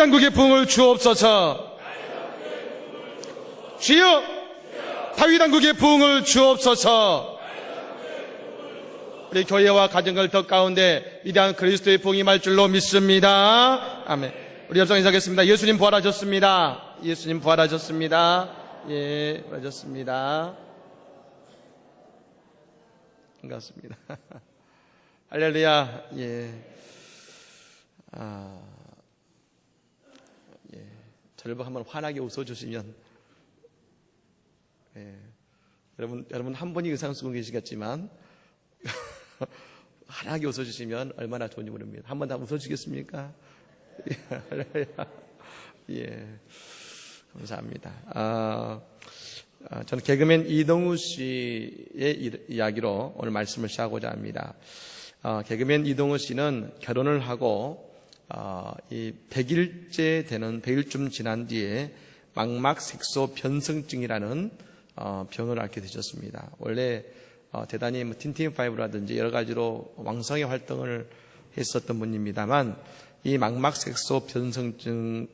왕국의 부흥을 주옵소서. 주여, 다윗 왕국의 부흥을 주옵소서. 우리 교회와 가정을 더 가운데 위대한 그리스도의 부흥이 임할 줄로 믿습니다. 아멘. 우리 협상 인사하겠습니다. 예수님 부활하셨습니다. 예수님 부활하셨습니다. 예, 부활하셨습니다. 반갑습니다. 할렐루야. 예. 예. 저를 한번 환하게 웃어주시면, 예. 여러분 한 분이 의상 쓰고 계시겠지만, 환하게 웃어주시면 얼마나 좋은지 모릅니다. 한 번 다 웃어주겠습니까? 예. 감사합니다. 저는 개그맨 이동우 씨의 이야기로 오늘 말씀을 시작하고자 합니다. 개그맨 이동우 씨는 결혼을 하고 이 100일째 되는 100일쯤 지난 뒤에 망막색소 변성증이라는 병을 앓게 되셨습니다. 원래 대단히 틴틴5라든지 여러 가지로 왕성의 활동을 했었던 분입니다만 이 망막색소 변성증을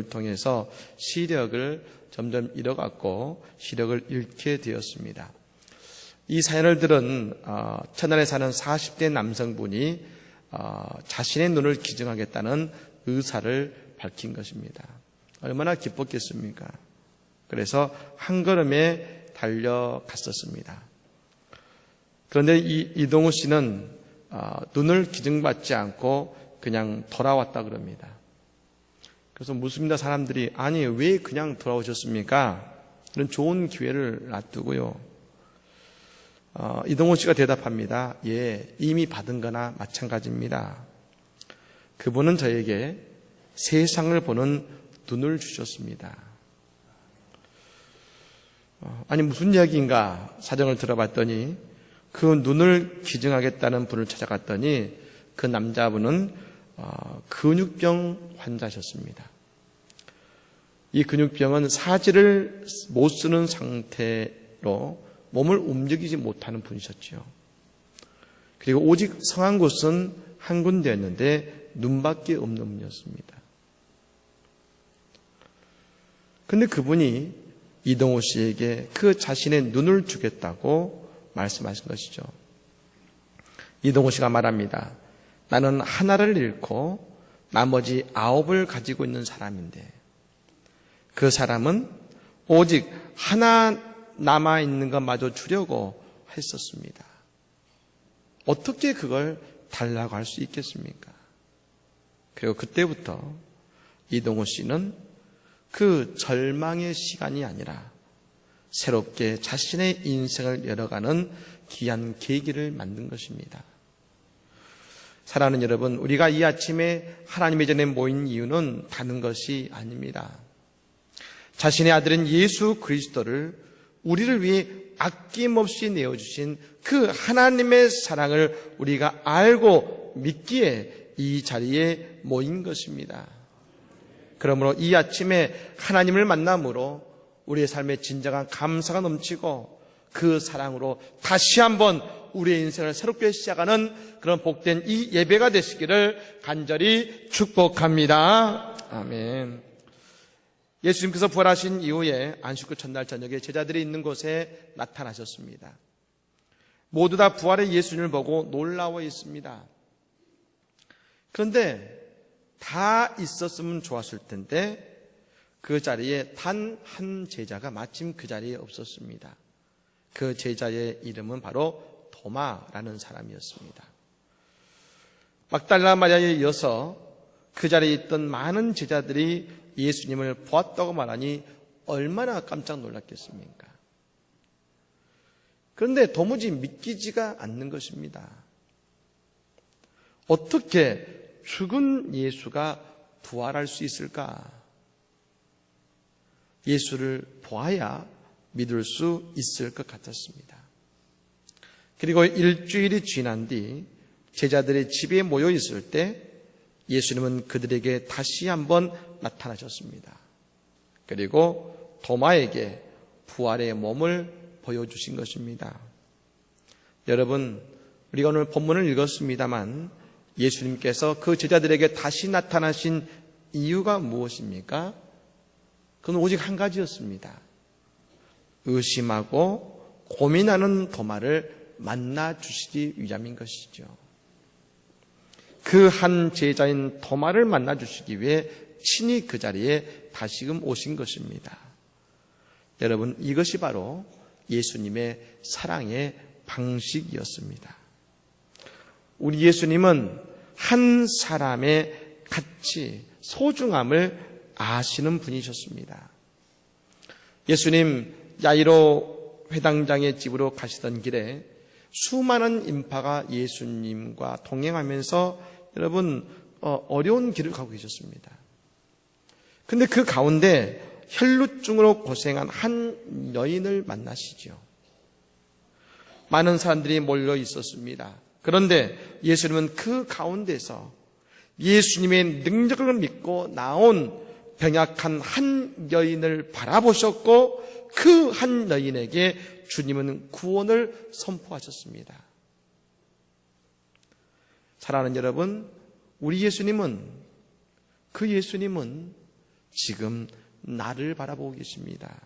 통해서 시력을 점점 잃어갔고 시력을 잃게 되었습니다. 이 사연을 들은 천안에 사는 40대 남성분이 자신의 눈을 기증하겠다는 의사를 밝힌 것입니다. 얼마나 기뻤겠습니까? 그래서 한 걸음에 달려갔었습니다. 그런데 이동우 씨는 눈을 기증받지 않고 그냥 돌아왔다 그럽니다. 그래서 묻습니다. 사람들이 아니 왜 그냥 돌아오셨습니까? 그런 좋은 기회를 놔두고요. 이동우 씨가 대답합니다. 예, 이미 받은 거나 마찬가지입니다. 그분은 저에게 세상을 보는 눈을 주셨습니다. 아니 무슨 이야기인가 사정을 들어봤더니 그 눈을 기증하겠다는 분을 찾아갔더니 그 남자분은 근육병 환자셨습니다. 이 근육병은 사지를 못 쓰는 상태로 몸을 움직이지 못하는 분이셨죠. 그리고 오직 성한 곳은 한 군데였는데 눈밖에 없는 분이었습니다. 그런데 그분이 이동우 씨에게 그 자신의 눈을 주겠다고 말씀하신 것이죠. 이동우 씨가 말합니다. 나는 하나를 잃고 나머지 9을 가지고 있는 사람인데 그 사람은 오직 하나 남아있는 것마저 주려고 했었습니다. 어떻게 그걸 달라고 할 수 있겠습니까? 그리고 그때부터 이동우 씨는 그 절망의 시간이 아니라 새롭게 자신의 인생을 열어가는 귀한 계기를 만든 것입니다. 사랑하는 여러분, 우리가 이 아침에 하나님의 전에 모인 이유는 다른 것이 아닙니다. 자신의 아들인 예수 그리스도를 우리를 위해 아낌없이 내어주신 그 하나님의 사랑을 우리가 알고 믿기에 이 자리에 모인 것입니다. 그러므로 이 아침에 하나님을 만남으로 우리의 삶에 진정한 감사가 넘치고 그 사랑으로 다시 한번 우리의 인생을 새롭게 시작하는 그런 복된 이 예배가 되시기를 간절히 축복합니다. 아멘. 예수님께서 부활하신 이후에 안식구 첫날 저녁에 제자들이 있는 곳에 나타나셨습니다. 모두 다 부활의 예수님을 보고 놀라워 있습니다. 그런데 다 있었으면 좋았을 텐데 그 자리에 단 한 제자가 마침 그 자리에 없었습니다. 그 제자의 이름은 바로 도마라는 사람이었습니다. 막달라 마리아에 이어서 그 자리에 있던 많은 제자들이 예수님을 보았다고 말하니 얼마나 깜짝 놀랐겠습니까? 그런데 도무지 믿기지가 않는 것입니다. 어떻게 죽은 예수가 부활할 수 있을까? 예수를 보아야 믿을 수 있을 것 같았습니다. 그리고 일주일이 지난 뒤 제자들이 집에 모여 있을 때 예수님은 그들에게 다시 한번 나타나셨습니다. 그리고 도마에게 부활의 몸을 보여주신 것입니다. 여러분, 우리가 오늘 본문을 읽었습니다만 예수님께서 그 제자들에게 다시 나타나신 이유가 무엇입니까? 그건 오직 한 가지였습니다. 의심하고 고민하는 도마를 만나 주시기 위함인 것이죠. 그 한 제자인 도마를 만나 주시기 위해 친히 그 자리에 다시금 오신 것입니다. 여러분, 이것이 바로 예수님의 사랑의 방식이었습니다. 우리 예수님은 한 사람의 가치, 소중함을 아시는 분이셨습니다. 예수님 야이로 회당장의 집으로 가시던 길에 수많은 인파가 예수님과 동행하면서 여러분 어려운 길을 가고 계셨습니다. 근데 그 가운데 혈루증으로 고생한 한 여인을 만나시죠. 많은 사람들이 몰려 있었습니다. 그런데 예수님은 그 가운데서 예수님의 능력을 믿고 나온 병약한 한 여인을 바라보셨고 그 한 여인에게 주님은 구원을 선포하셨습니다. 사랑하는 여러분, 우리 예수님은, 그 예수님은 지금 나를 바라보고 계십니다.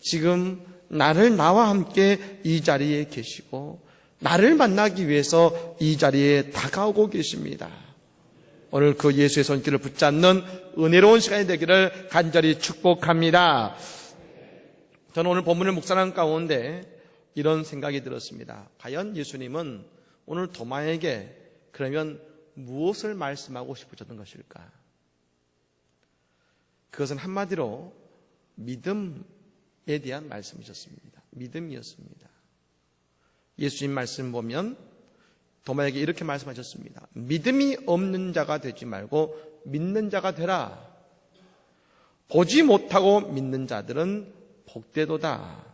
지금 나를 나와 함께 이 자리에 계시고 나를 만나기 위해서 이 자리에 다가오고 계십니다. 오늘 그 예수의 손길을 붙잡는 은혜로운 시간이 되기를 간절히 축복합니다. 저는 오늘 본문을 묵상하는 가운데 이런 생각이 들었습니다. 과연 예수님은 오늘 도마에게 그러면 무엇을 말씀하고 싶으셨던 것일까? 그것은 한마디로 믿음에 대한 말씀이셨습니다. 믿음이었습니다. 예수님 말씀 보면 도마에게 이렇게 말씀하셨습니다. 믿음이 없는 자가 되지 말고 믿는 자가 되라. 보지 못하고 믿는 자들은 복되도다.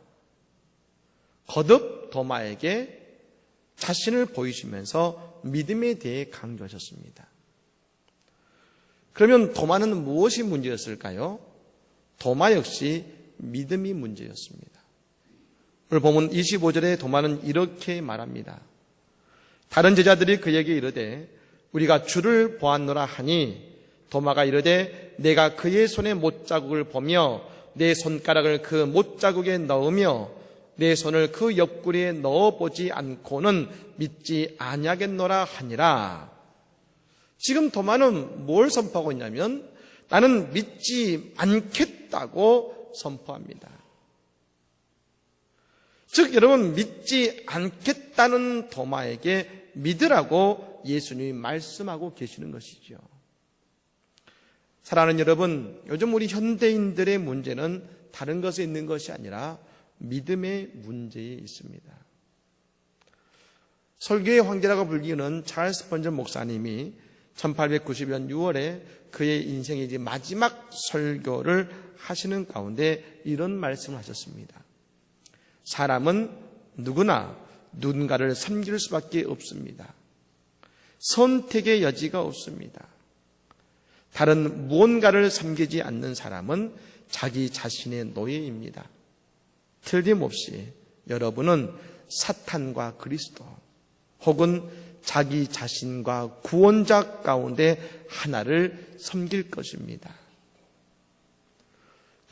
거듭 도마에게 자신을 보이시면서 믿음에 대해 강조하셨습니다. 그러면 도마는 무엇이 문제였을까요? 도마 역시 믿음이 문제였습니다. 오늘 보면 25절에 도마는 이렇게 말합니다. 다른 제자들이 그에게 이르되 우리가 주를 보았노라 하니 도마가 이르되 내가 그의 손에 못자국을 보며 내 손가락을 그 못자국에 넣으며 내 손을 그 옆구리에 넣어보지 않고는 믿지 아니하겠노라 하니라. 지금 도마는 뭘 선포하고 있냐면 나는 믿지 않겠다고 선포합니다. 즉 여러분, 믿지 않겠다는 도마에게 믿으라고 예수님이 말씀하고 계시는 것이죠. 사랑하는 여러분, 요즘 우리 현대인들의 문제는 다른 것에 있는 것이 아니라 믿음의 문제에 있습니다. 설교의 황제라고 불리는 찰스 스펀전 목사님이 1890년 6월에 그의 인생의 이제 마지막 설교를 하시는 가운데 이런 말씀을 하셨습니다. 사람은 누구나 누군가를 섬길 수밖에 없습니다. 선택의 여지가 없습니다. 다른 무언가를 섬기지 않는 사람은 자기 자신의 노예입니다. 틀림없이 여러분은 사탄과 그리스도 혹은 자기 자신과 구원자 가운데 하나를 섬길 것입니다.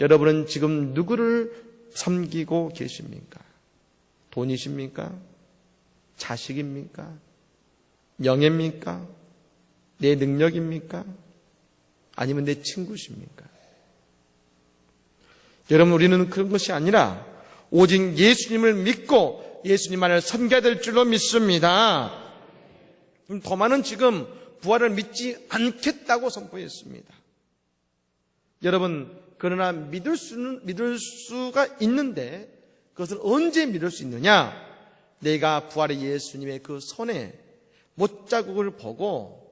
여러분은 지금 누구를 섬기고 계십니까? 돈이십니까? 자식입니까? 명예입니까? 내 능력입니까? 아니면 내 친구십니까? 여러분, 우리는 그런 것이 아니라 오직 예수님을 믿고 예수님만을 섬겨야 될 줄로 믿습니다. 도마는 지금 부활을 믿지 않겠다고 선포했습니다. 여러분, 그러나 믿을 수가 있는데 그것을 언제 믿을 수 있느냐? 내가 부활의 예수님의 그 손에 못자국을 보고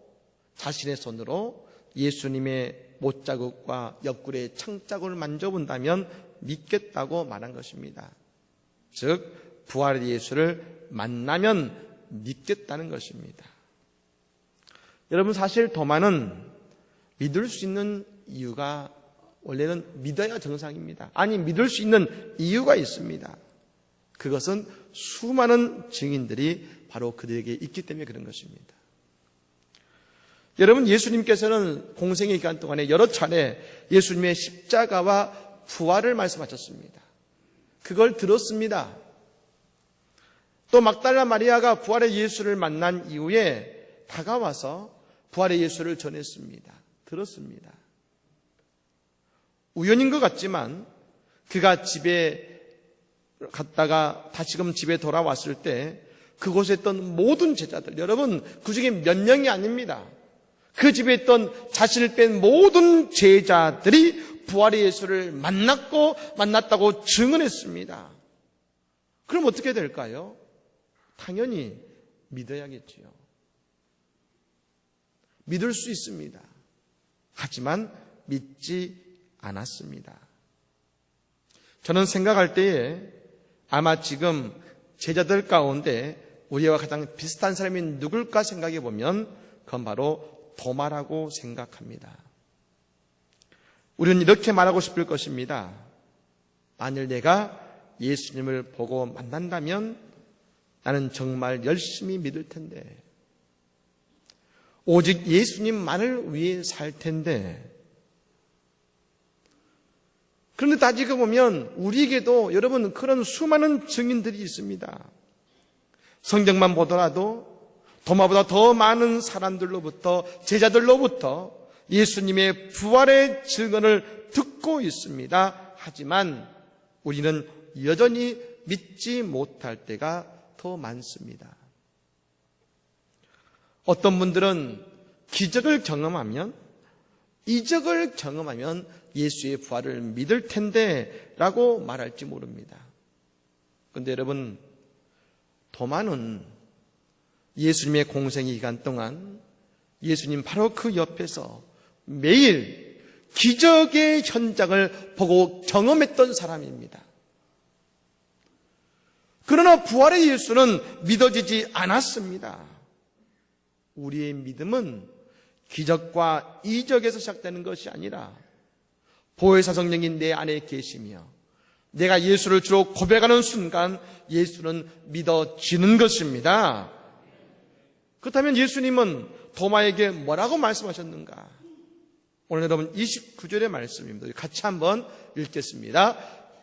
자신의 손으로 예수님의 못자국과 옆구리의 창자국을 만져본다면 믿겠다고 말한 것입니다. 즉 부활의 예수를 만나면 믿겠다는 것입니다. 여러분, 사실 도마는 믿을 수 있는 이유가 원래는 믿어야 정상입니다. 아니, 믿을 수 있는 이유가 있습니다. 그것은 수많은 증인들이 바로 그들에게 있기 때문에 그런 것입니다. 여러분, 예수님께서는 공생의 기간 동안에 여러 차례 예수님의 십자가와 부활을 말씀하셨습니다. 그걸 들었습니다. 또 막달라 마리아가 부활의 예수를 만난 이후에 다가와서 부활의 예수를 전했습니다. 들었습니다. 우연인 것 같지만 그가 집에 갔다가 다시금 집에 돌아왔을 때 그곳에 있던 모든 제자들, 여러분 그 중에 몇 명이 아닙니다. 그 집에 있던 자신을 뺀 모든 제자들이 부활의 예수를 만났다고 증언했습니다. 그럼 어떻게 될까요? 당연히 믿어야겠지요. 믿을 수 있습니다. 하지만 믿지 않았습니다. 저는 생각할 때에 아마 지금 제자들 가운데 우리와 가장 비슷한 사람이 누굴까 생각해 보면 그건 바로 도마라고 생각합니다. 우리는 이렇게 말하고 싶을 것입니다. 만일 내가 예수님을 보고 만난다면 나는 정말 열심히 믿을 텐데, 오직 예수님만을 위해 살 텐데, 그런데 따지고 보면 우리에게도 여러분 그런 수많은 증인들이 있습니다. 성경만 보더라도 도마보다 더 많은 사람들로부터, 제자들로부터 예수님의 부활의 증언을 듣고 있습니다. 하지만 우리는 여전히 믿지 못할 때가 더 많습니다. 어떤 분들은 기적을 경험하면, 이적을 경험하면 예수의 부활을 믿을 텐데 라고 말할지 모릅니다. 그런데 여러분, 도마는 예수님의 공생의 기간 동안 예수님 바로 그 옆에서 매일 기적의 현장을 보고 경험했던 사람입니다. 그러나 부활의 예수는 믿어지지 않았습니다. 우리의 믿음은 기적과 이적에서 시작되는 것이 아니라 보혜사 성령이 내 안에 계시며 내가 예수를 주로 고백하는 순간 예수는 믿어지는 것입니다. 그렇다면 예수님은 도마에게 뭐라고 말씀하셨는가? 오늘 여러분 29절의 말씀입니다. 같이 한번 읽겠습니다.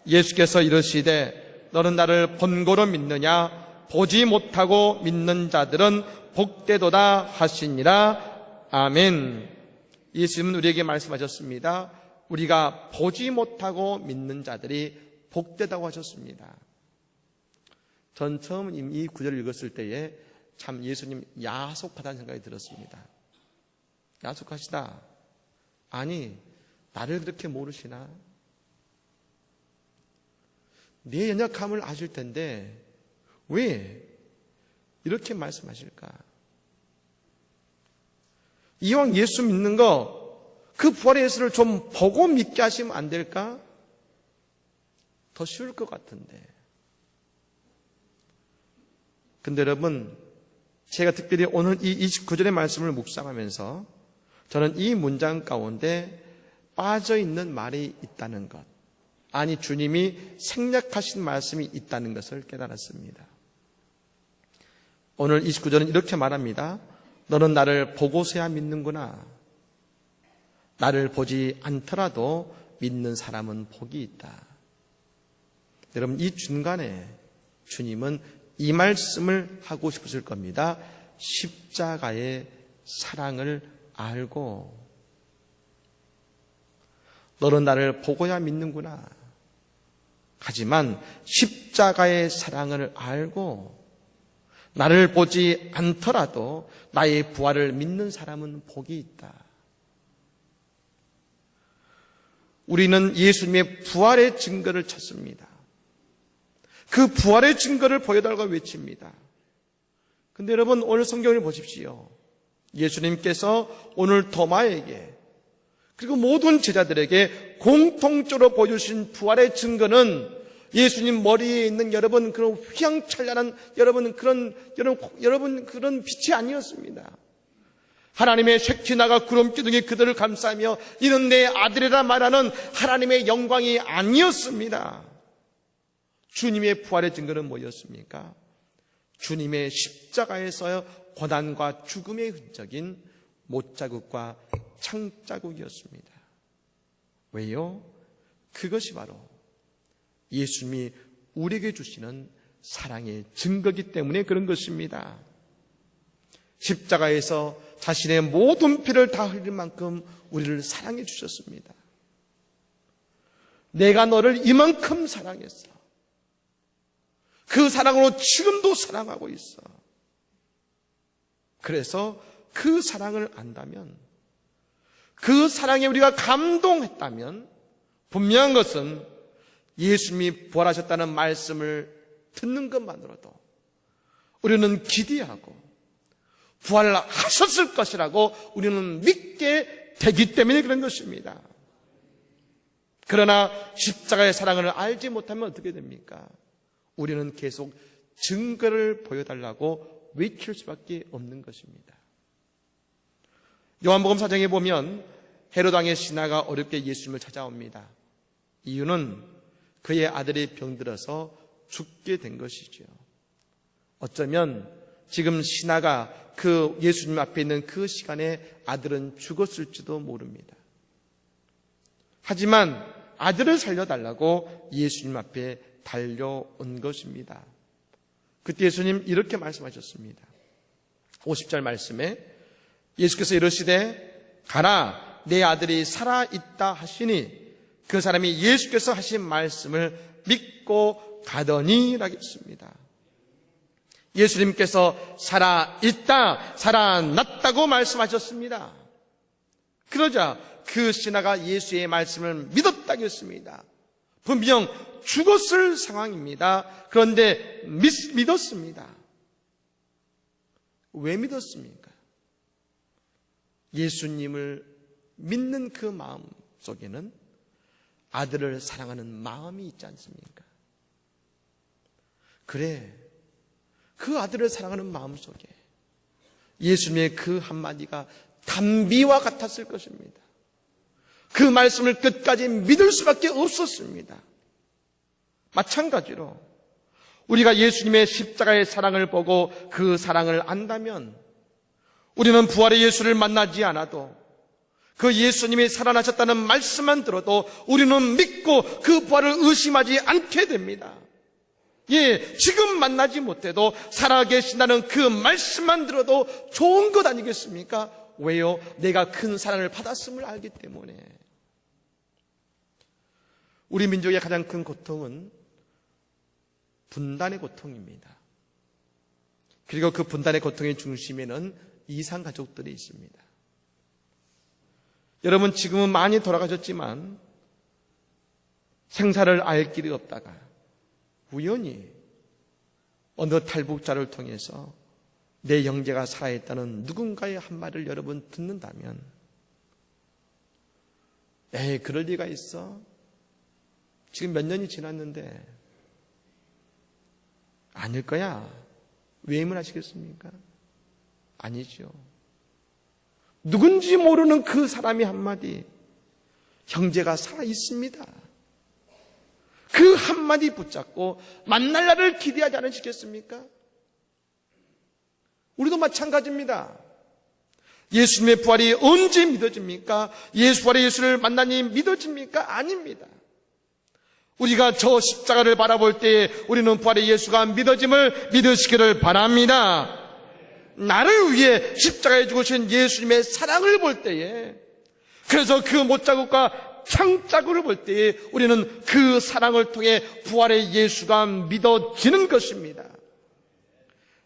예수께서 이르시되 너는 나를 본고로 믿느냐? 보지 못하고 믿는 자들은 복되도다 하시니라. 아멘. 예수님은 우리에게 말씀하셨습니다. 우리가 보지 못하고 믿는 자들이 복되다고 하셨습니다. 전 처음 이 구절을 읽었을 때에 참 예수님 야속하다는 생각이 들었습니다. 야속하시다. 아니, 나를 그렇게 모르시나? 내 연약함을 아실 텐데 왜 이렇게 말씀하실까? 이왕 예수 믿는 거 그 부활의 예수를 좀 보고 믿게 하시면 안 될까? 더 쉬울 것 같은데. 근데 여러분, 제가 특별히 오늘 이 29절의 말씀을 묵상하면서 저는 이 문장 가운데 빠져있는 말이 있다는 것, 아니 주님이 생략하신 말씀이 있다는 것을 깨달았습니다. 오늘 29절은 이렇게 말합니다. 너는 나를 보고서야 믿는구나. 나를 보지 않더라도 믿는 사람은 복이 있다. 여러분, 이 중간에 주님은 이 말씀을 하고 싶으실 겁니다. 십자가의 사랑을 알고 너는 나를 보고야 믿는구나. 하지만 십자가의 사랑을 알고 나를 보지 않더라도 나의 부활을 믿는 사람은 복이 있다. 우리는 예수님의 부활의 증거를 찾습니다. 그 부활의 증거를 보여달라고 외칩니다. 근데 여러분, 오늘 성경을 보십시오. 예수님께서 오늘 도마에게 그리고 모든 제자들에게 공통적으로 보여주신 부활의 증거는 예수님 머리에 있는 여러분 그런 휘황찬란한 여러분 그런 빛이 아니었습니다. 하나님의 쉐키나가 구름 기둥이 그들을 감싸며 이는 내 아들이라 말하는 하나님의 영광이 아니었습니다. 주님의 부활의 증거는 뭐였습니까? 주님의 십자가에서 고난과 죽음의 흔적인 못자국과 창자국이었습니다. 왜요? 그것이 바로 예수님이 우리에게 주시는 사랑의 증거이기 때문에 그런 것입니다. 십자가에서 자신의 모든 피를 다 흘릴 만큼 우리를 사랑해 주셨습니다. 내가 너를 이만큼 사랑했어. 그 사랑으로 지금도 사랑하고 있어. 그래서 그 사랑을 안다면, 그 사랑에 우리가 감동했다면 분명한 것은 예수님이 부활하셨다는 말씀을 듣는 것만으로도 우리는 기대하고 부활하셨을 것이라고 우리는 믿게 되기 때문에 그런 것입니다. 그러나 십자가의 사랑을 알지 못하면 어떻게 됩니까? 우리는 계속 증거를 보여달라고 외칠 수밖에 없는 것입니다. 요한복음 4장에 보면 헤롯 왕의 신하가 어렵게 예수님을 찾아옵니다. 이유는 그의 아들이 병들어서 죽게 된 것이죠. 어쩌면 지금 신하가 그 예수님 앞에 있는 그 시간에 아들은 죽었을지도 모릅니다. 하지만 아들을 살려달라고 예수님 앞에 달려온 것입니다. 그때 예수님 이렇게 말씀하셨습니다. 50절 말씀에 예수께서 이르시되 가라 내 아들이 살아있다 하시니 그 사람이 예수께서 하신 말씀을 믿고 가더니 라고 했습니다. 예수님께서 살아있다, 살아났다고 말씀하셨습니다. 그러자 그 신하가 예수의 말씀을 믿었다고 했습니다. 분명 죽었을 상황입니다. 그런데 믿었습니다. 왜 믿었습니까? 예수님을 믿는 그 마음 속에는 아들을 사랑하는 마음이 있지 않습니까? 그래, 그 아들을 사랑하는 마음 속에 예수님의 그 한마디가 단비와 같았을 것입니다. 그 말씀을 끝까지 믿을 수밖에 없었습니다. 마찬가지로 우리가 예수님의 십자가의 사랑을 보고 그 사랑을 안다면 우리는 부활의 예수를 만나지 않아도 그 예수님이 살아나셨다는 말씀만 들어도 우리는 믿고 그 부활을 의심하지 않게 됩니다. 예, 지금 만나지 못해도 살아계신다는 그 말씀만 들어도 좋은 것 아니겠습니까? 왜요? 내가 큰 사랑을 받았음을 알기 때문에. 우리 민족의 가장 큰 고통은 분단의 고통입니다. 그리고 그 분단의 고통의 중심에는 이상가족들이 있습니다. 여러분, 지금은 많이 돌아가셨지만 생사를 알 길이 없다가 우연히 어느 탈북자를 통해서 내 형제가 살아있다는 누군가의 한말을 여러분 듣는다면 에이, 그럴 리가 있어? 지금 몇 년이 지났는데 아닐 거야. 왜 의문하시겠습니까? 아니죠. 누군지 모르는 그 사람이 한마디 형제가 살아있습니다. 그 한마디 붙잡고 만날 날을 기대하지 않으시겠습니까? 우리도 마찬가지입니다. 예수님의 부활이 언제 믿어집니까? 부활의 예수를 만나니 믿어집니까? 아닙니다. 우리가 저 십자가를 바라볼 때에 우리는 부활의 예수가 믿어짐을 믿으시기를 바랍니다. 나를 위해 십자가에 죽으신 예수님의 사랑을 볼 때에, 그래서 그 못자국과 창자국을 볼 때에 우리는 그 사랑을 통해 부활의 예수가 믿어지는 것입니다.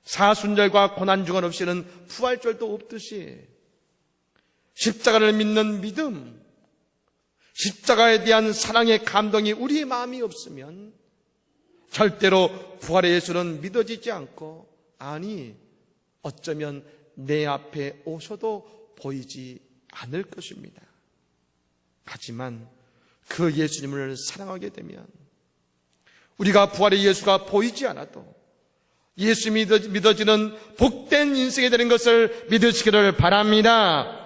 사순절과 고난주간 없이는 부활절도 없듯이 십자가를 믿는 믿음, 십자가에 대한 사랑의 감동이 우리의 마음이 없으면 절대로 부활의 예수는 믿어지지 않고, 아니 어쩌면 내 앞에 오셔도 보이지 않을 것입니다. 하지만 그 예수님을 사랑하게 되면 우리가 부활의 예수가 보이지 않아도 예수님이 믿어지는 복된 인생이 되는 것을 믿으시기를 바랍니다.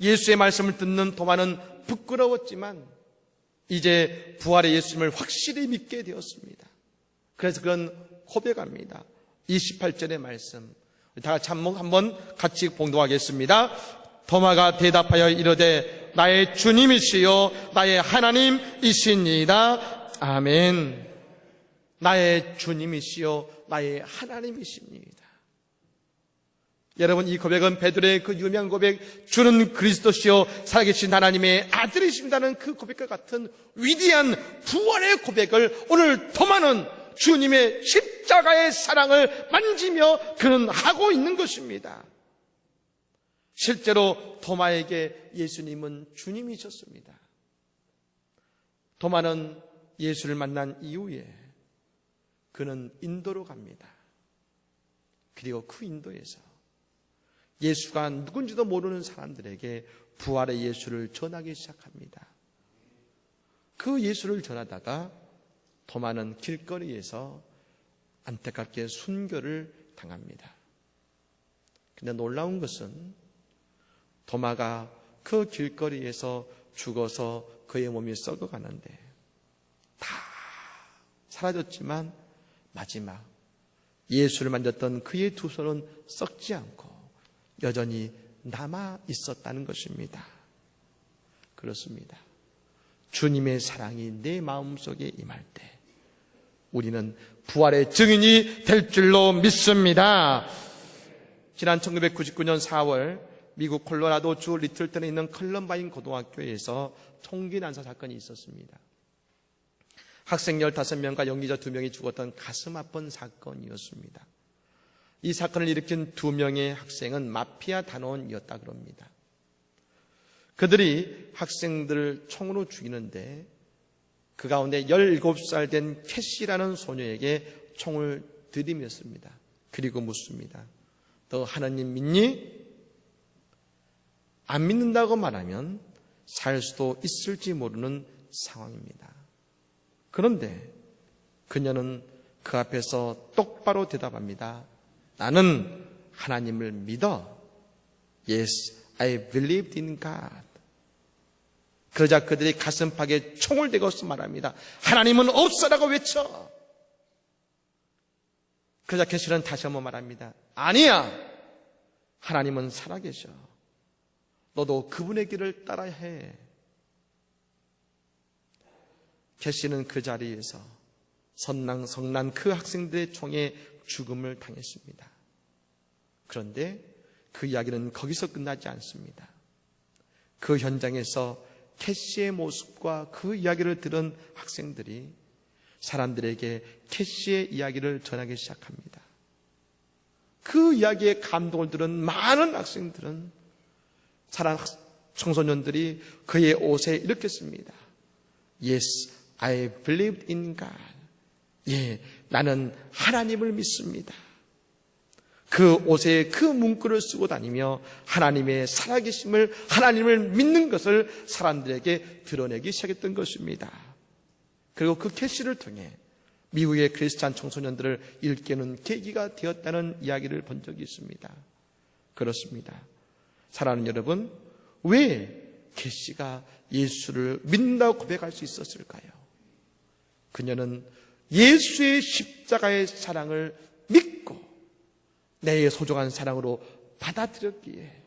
예수의 말씀을 듣는 도마는 부끄러웠지만 이제 부활의 예수님을 확실히 믿게 되었습니다. 그래서 그런 고백합니다. 28절의 말씀, 다 같이 한번 같이 봉독하겠습니다. 도마가 대답하여 이르되 나의 주님이시요 나의 하나님이시니이다. 아멘. 나의 주님이시요 나의 하나님이십니다. 여러분, 이 고백은 베드로의 그 유명한 고백, 주는 그리스도시요 살아계신 하나님의 아들이십니다는 그 고백과 같은 위대한 부활의 고백을 오늘 도마는 주님의 십자가의 사랑을 만지며 그는 하고 있는 것입니다. 실제로 도마에게 예수님은 주님이셨습니다. 도마는 예수를 만난 이후에 그는 인도로 갑니다. 그리고 그 인도에서 예수가 누군지도 모르는 사람들에게 부활의 예수를 전하기 시작합니다. 그 예수를 전하다가 도마는 길거리에서 안타깝게 순교를 당합니다. 근데 놀라운 것은 도마가 그 길거리에서 죽어서 그의 몸이 썩어가는데 다 사라졌지만 마지막 예수를 만졌던 그의 두 손은 썩지 않고 여전히 남아 있었다는 것입니다. 그렇습니다. 주님의 사랑이 내 마음속에 임할 때 우리는 부활의 증인이 될 줄로 믿습니다. 지난 1999년 4월 미국 콜로라도 주 리틀턴에 있는 컬럼바인 고등학교에서 총기 난사 사건이 있었습니다. 학생 15명과 연기자 2명이 죽었던 가슴 아픈 사건이었습니다. 이 사건을 일으킨 2명의 학생은 마피아 단원이었다 그럽니다. 그들이 학생들을 총으로 죽이는데 그 가운데 17살 된 캐시라는 소녀에게 총을 들이밀었습니다. 그리고 묻습니다. 너 하나님 믿니? 안 믿는다고 말하면 살 수도 있을지 모르는 상황입니다. 그런데 그녀는 그 앞에서 똑바로 대답합니다. 나는 하나님을 믿어. Yes, I believed in God. 그러자 그들이 가슴팍에 총을 대고서 말합니다. 하나님은 없어라고 외쳐. 그러자 캐시는 다시 한번 말합니다. 아니야. 하나님은 살아계셔. 너도 그분의 길을 따라야 해. 캐시는 그 자리에서 성난 그 학생들의 총에 죽음을 당했습니다. 그런데 그 이야기는 거기서 끝나지 않습니다. 그 현장에서 캐시의 모습과 그 이야기를 들은 학생들이 사람들에게 캐시의 이야기를 전하기 시작합니다. 그 이야기에 감동을 들은 많은 학생들은 사랑 청소년들이 그의 옷에 이렇게 씁니다. Yes, I believed in God. 예, 나는 하나님을 믿습니다. 그 옷에 그 문구를 쓰고 다니며 하나님의 살아계심을, 하나님을 믿는 것을 사람들에게 드러내기 시작했던 것입니다. 그리고 그 캐시를 통해 미국의 크리스찬 청소년들을 일깨우는 계기가 되었다는 이야기를 본 적이 있습니다. 그렇습니다. 사랑하는 여러분, 왜 캐시가 예수를 믿는다고 고백할 수 있었을까요? 그녀는 예수의 십자가의 사랑을 믿고 내 소중한 사랑으로 받아들였기에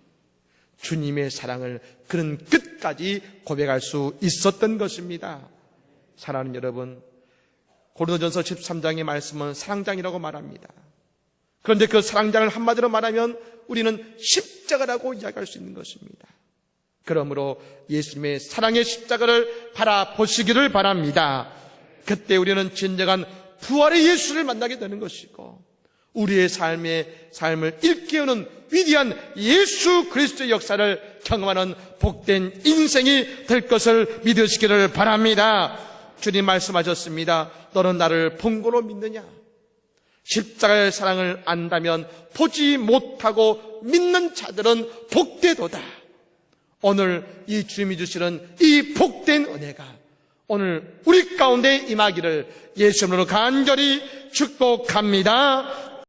주님의 사랑을 그는 끝까지 고백할 수 있었던 것입니다. 사랑하는 여러분, 고린도전서 13장의 말씀은 사랑장이라고 말합니다. 그런데 그 사랑장을 한마디로 말하면 우리는 십자가라고 이야기할 수 있는 것입니다. 그러므로 예수님의 사랑의 십자가를 바라보시기를 바랍니다. 그때 우리는 진정한 부활의 예수를 만나게 되는 것이고 우리의 삶을 일깨우는 위대한 예수 그리스도의 역사를 경험하는 복된 인생이 될 것을 믿으시기를 바랍니다. 주님 말씀하셨습니다. 너는 나를 본고로 믿느냐? 십자가의 사랑을 안다면 보지 못하고 믿는 자들은 복되도다. 오늘 이 주님이 주시는 이 복된 은혜가 오늘 우리 가운데 임하기를 예수 이름으로 간절히 축복합니다.